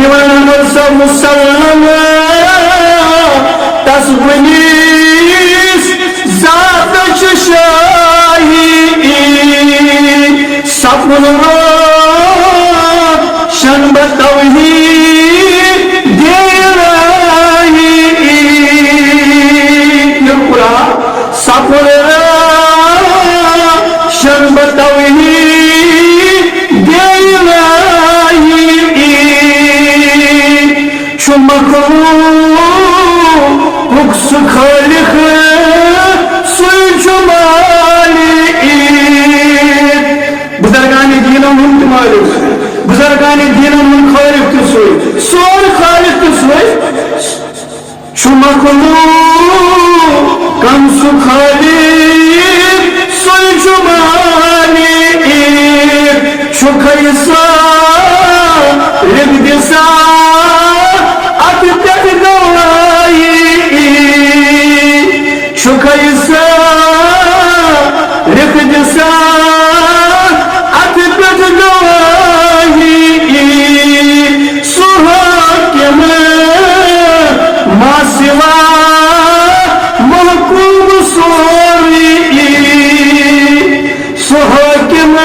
مسلم تصونیس ذات شاہی سپن روشن بتوحید گراہی یہ قرآن سپن روشن بتوحید گراہی مخلوق خالق سوچ مالک بزرگان دینوں ہند مالک بزرگان دینوں ہند خالق تو سوئی سور خالق تو سوئی مخلوق کم سو خالق سوچ مالک شکیسا رب دسا شکیسا رکھ جسا اتپت گواہی سحاکم ما سوا محکوم سوری سحاکم